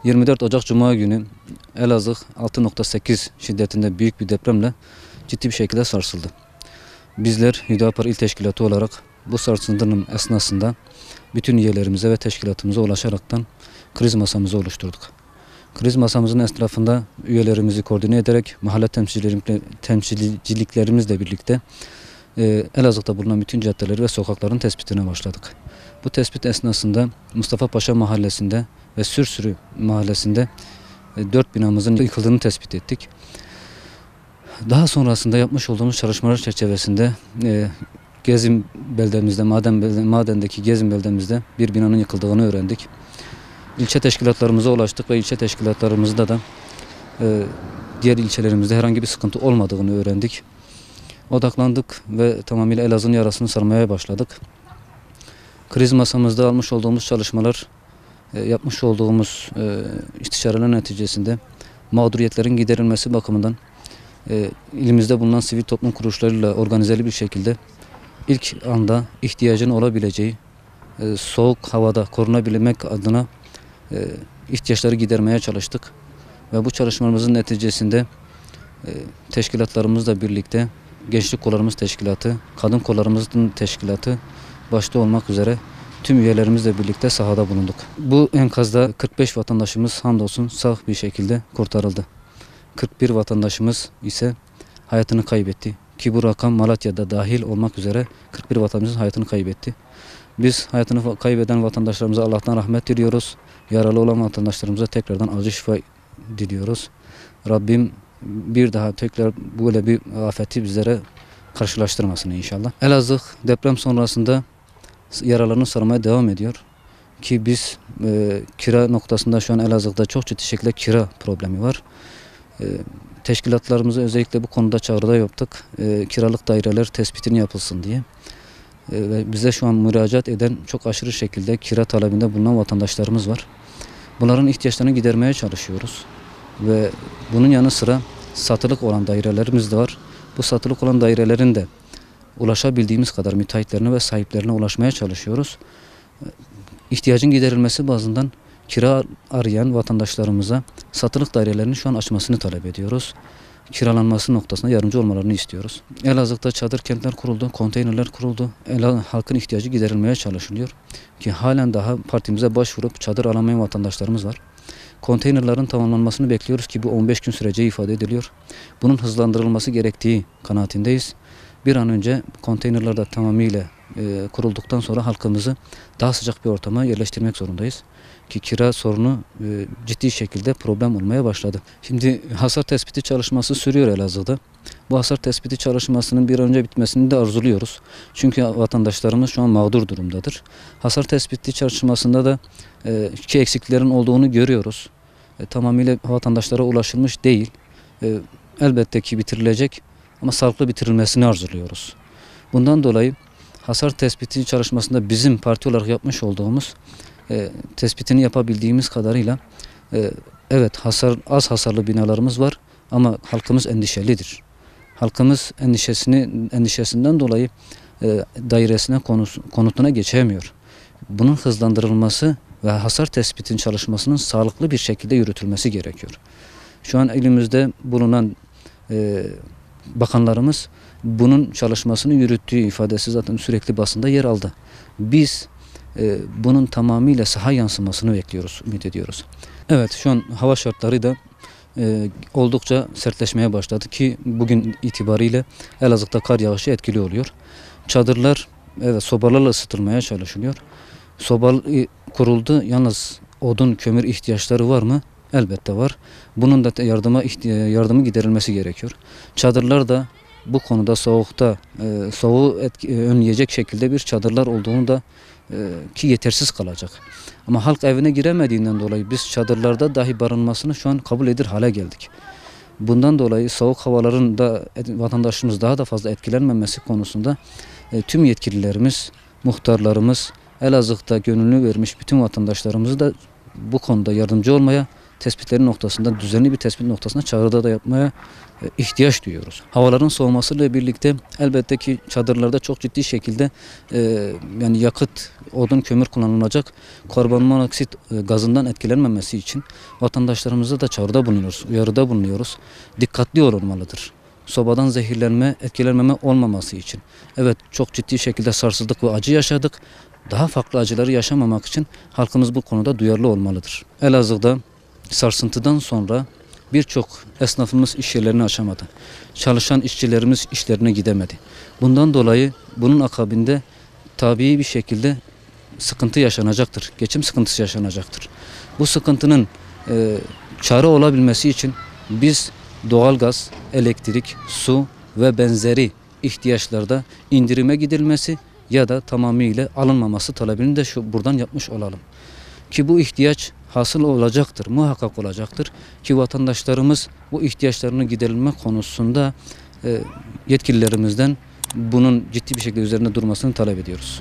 ...24 Ocak Cuma günü Elazığ 6.8 şiddetinde büyük bir depremle ciddi bir şekilde sarsıldı. Bizler Hüdapar İl Teşkilatı olarak bu sarsıntının esnasında bütün üyelerimize ve teşkilatımıza ulaşaraktan kriz masamızı oluşturduk. Kriz masamızın etrafında üyelerimizi koordine ederek mahalle temsilciliklerimizle birlikte Elazığ'da bulunan bütün caddeleri ve sokakların tespitine başladık. Bu tespit esnasında Mustafa Paşa Mahallesi'nde ve Sürsürü Mahallesi'nde 4 binamızın yıkıldığını tespit ettik. Daha sonrasında yapmış olduğumuz çalışmalar çerçevesinde Gezim beldemizde, Maden'deki Gezim beldemizde bir binanın yıkıldığını öğrendik. İlçe teşkilatlarımıza ulaştık ve ilçe teşkilatlarımızda da diğer ilçelerimizde herhangi bir sıkıntı olmadığını öğrendik. Odaklandık ve tamamıyla Elazığ'ın yarasını sarmaya başladık. Kriz masamızda almış olduğumuz çalışmalar, yapmış olduğumuz istişareler neticesinde mağduriyetlerin giderilmesi bakımından ilimizde bulunan sivil toplum kuruluşlarıyla organizeli bir şekilde ilk anda ihtiyacın olabileceği soğuk havada korunabilmek adına ihtiyaçları gidermeye çalıştık. Ve bu çalışmalarımızın neticesinde teşkilatlarımızla birlikte Gençlik Kollarımız Teşkilatı, Kadın Kollarımızın Teşkilatı başta olmak üzere tüm üyelerimizle birlikte sahada bulunduk. Bu enkazda 45 vatandaşımız hamdolsun sağ bir şekilde kurtarıldı. 41 vatandaşımız ise hayatını kaybetti. Ki bu rakam Malatya'da dahil olmak üzere 41 vatandaşımız hayatını kaybetti. Biz hayatını kaybeden vatandaşlarımıza Allah'tan rahmet diliyoruz. Yaralı olan vatandaşlarımıza tekrardan acil şifa diliyoruz. Rabbim bir daha tekrar böyle bir afeti bizlere karşılaştırmasın inşallah. Elazığ deprem sonrasında yaralarını sarmaya devam ediyor. Ki biz kira noktasında şu an Elazığ'da çok ciddi şekilde kira problemi var. Teşkilatlarımızı özellikle bu konuda çağrıda yaptık. Kiralık daireler tespitini yapılsın diye. Ve bize şu an müracaat eden çok aşırı şekilde kira talebinde bulunan vatandaşlarımız var. Bunların ihtiyaçlarını gidermeye çalışıyoruz. Ve bunun yanı sıra satılık olan dairelerimiz de var. Bu satılık olan dairelerin de ulaşabildiğimiz kadar müteahhitlerine ve sahiplerine ulaşmaya çalışıyoruz. İhtiyacın giderilmesi bazından kira arayan vatandaşlarımıza satılık dairelerini şu an açmasını talep ediyoruz. Kiralanması noktasında yardımcı olmalarını istiyoruz. Elazığ'da çadır kentler kuruldu, konteynerler kuruldu. Halkın ihtiyacı giderilmeye çalışılıyor. Ki halen daha partimize başvurup çadır alamayan vatandaşlarımız var. Konteynerlerin tamamlanmasını bekliyoruz ki bu 15 gün süreceği ifade ediliyor. Bunun hızlandırılması gerektiği kanaatindeyiz. Bir an önce konteynerler de tamamıyla kurulduktan sonra halkımızı daha sıcak bir ortama yerleştirmek zorundayız. Ki kira sorunu ciddi şekilde problem olmaya başladı. Şimdi hasar tespiti çalışması sürüyor Elazığ'da. Bu hasar tespiti çalışmasının bir an önce bitmesini de arzuluyoruz. Çünkü vatandaşlarımız şu an mağdur durumdadır. Hasar tespiti çalışmasında da ki eksiklerin olduğunu görüyoruz. Tamamıyla vatandaşlara ulaşılmış değil. Elbette ki bitirilecek ama sağlıklı bitirilmesini arzuluyoruz. Bundan dolayı hasar tespiti çalışmasında bizim parti olarak yapmış olduğumuz tespitini yapabildiğimiz kadarıyla evet az hasarlı binalarımız var ama halkımız endişelidir. Halkımız endişesinden dolayı dairesine konutuna geçemiyor. Bunun hızlandırılması ve hasar tespitinin çalışmasının sağlıklı bir şekilde yürütülmesi gerekiyor. Şu an elimizde bulunan bakanlarımız bunun çalışmasını yürüttüğü ifadesi zaten sürekli basında yer aldı. Biz bunun tamamıyla saha yansımasını bekliyoruz, ümit ediyoruz. Evet, şu an hava şartları da oldukça sertleşmeye başladı ki bugün itibariyle Elazığ'da kar yağışı etkili oluyor. Çadırlar evet sobalarla ısıtılmaya çalışılıyor. Soba kuruldu, yalnız odun, kömür ihtiyaçları var mı? Elbette var. Bunun da yardımı giderilmesi gerekiyor. Çadırlar da bu konuda soğuğu önleyecek şekilde bir çadırlar olduğunu da ki yetersiz kalacak. Ama halk evine giremediğinden dolayı biz çadırlarda dahi barınmasını şu an kabul edir hale geldik. Bundan dolayı soğuk havaların da vatandaşımız daha da fazla etkilenmemesi konusunda tüm yetkililerimiz, muhtarlarımız, Elazığ'da gönüllü vermiş bütün vatandaşlarımızı da bu konuda yardımcı olmaya tespitleri noktasında, düzenli bir tespit noktasında çadırda da yapmaya ihtiyaç duyuyoruz. Havaların soğumasıyla birlikte elbette ki çadırlarda çok ciddi şekilde yani yakıt, odun, kömür kullanılacak, karbon monoksit gazından etkilenmemesi için vatandaşlarımıza da çağrıda bulunuyoruz, uyarıda bulunuyoruz. Dikkatli olunmalıdır. Sobadan zehirlenme, etkilenmeme olmaması için. Evet, çok ciddi şekilde sarsıldık ve acı yaşadık. Daha farklı acıları yaşamamak için halkımız bu konuda duyarlı olmalıdır. Elazığ'da sarsıntıdan sonra birçok esnafımız iş yerlerini açamadı. Çalışan işçilerimiz işlerine gidemedi. Bundan dolayı bunun akabinde tabii bir şekilde sıkıntı yaşanacaktır. Geçim sıkıntısı yaşanacaktır. Bu sıkıntının çare olabilmesi için biz doğalgaz, elektrik, su ve benzeri ihtiyaçlarda indirime gidilmesi ya da tamamıyla alınmaması talebini de buradan yapmış olalım. Ki bu ihtiyaç hasıl olacaktır, muhakkak olacaktır. Ki vatandaşlarımız bu ihtiyaçlarını giderilme konusunda yetkililerimizden bunun ciddi bir şekilde üzerinde durmasını talep ediyoruz.